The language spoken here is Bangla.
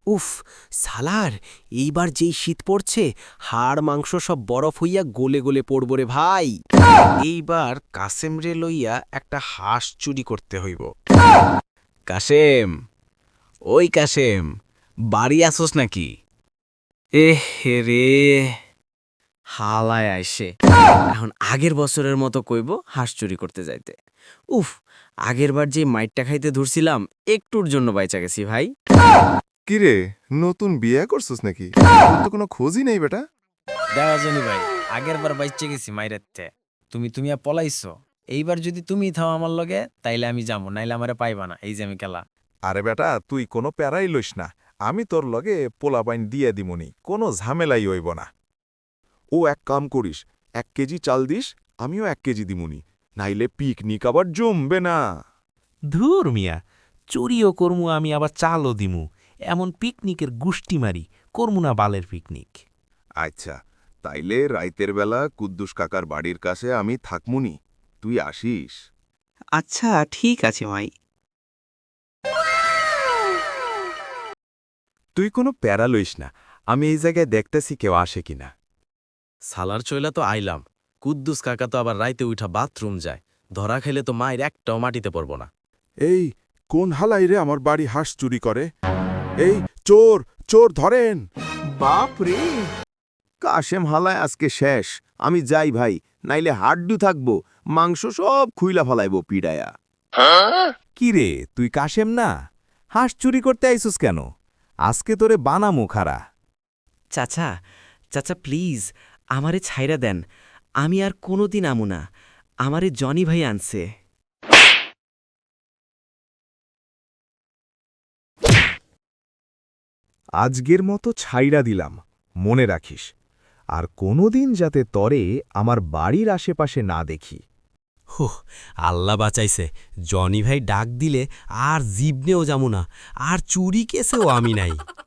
উফ, সালার, এইবার যেই শীত পড়ছে হাড় মাংস সব বরফ হইয়া গলে গলে পড়ব রে ভাই। এইবার কাসেম রে লইয়া একটা হাঁস চুরি করতে হইব। কাসেম, ওই কাসেম, বাড়ি আসোস নাকি? রে হালায় আইসে এখন আগের বছরের মতো কইব হাঁস চুরি করতে যাইতে। উফ, আগের বার যে মাইটটা খাইতে ধরছিলাম একটুর জন্য বাইচা গেছি ভাই। কিরে, নতুন বিয়ে করছিস নাকি? তোর তো কোনো খোঁজই নেই বেটা। দেওয়া জনি ভাই, আগের বার বাইচে গেছি মাইরাতে। তুমি পলাইছো। এইবার যদি তুমি থাও আমার লগে তাইলে আমি যাবো, নাইলে আমারে পাইবা না। এই যে আমি খেলা। আরে বেটা, তুই কোনো প্যারাই লইস না। আমি তোর লগে পোলাপাইন দিয়ে দিমুনি, কোনো ঝামেলাই হইব না। ও এক কাম করিস, 1 কেজি চাল দিস, আমিও 1 কেজি দিমুনি, নাইলে পিকনিক আবার জমবে না। ধুর মিয়া, চুরিও করমু আমি আবার চালও দিমু, এমন পিকনিকের গুষ্টি মারি, করমু না বালের পিকনিক। আচ্ছা, তাইলে রাইতের বেলা কুদ্দুস কাকার বাড়ির কাছে আমি থাকমুনি, তুই আসিস। আচ্ছা ঠিক আছে ভাই। তুই কোনো প্যারা লইস না, আমি এই জায়গায় দেখতেছি কেউ আসে কিনা। সালার চইলা তো আইলাম, কুদ্দুস কাকা তো আবার রাইতে উঠা বাথরুম যায়, ধরা খাইলে তো মায়ের একটাও মাটিতে পড়ব না। এই কোন হালাই রে আমার বাড়ি হাঁস চুরি করে? এই চোর, চোর ধরেন! বাপ রে, কাশেম হালায় আজকে শেষ। আমি যাই ভাই, নাইলে হাড্ডু থাকবো, মাংস সব খুইলা ফলাইব পিডায়া। কি রে, তুই কাশেম না? হাঁস চুরি করতে আইসুস কেন? আজকে তোরে বানামু খারা। চাচা, চাচা প্লিজ আমারে ছাইরা দেন, আমি আর কোনোদিন আমু না। আমারে জনি ভাই আনছে। আজকের মতো ছাইড়া দিলাম, মনে রাখিস, আর কোনোদিন যাতে তরে আমার বাড়ির আশেপাশে না দেখি। হুহ, আল্লাহ বাঁচাইছে, জনি ভাই ডাক দিলে আর জিবনেও যামু না, আর চুরি কেসেও আমি নাই।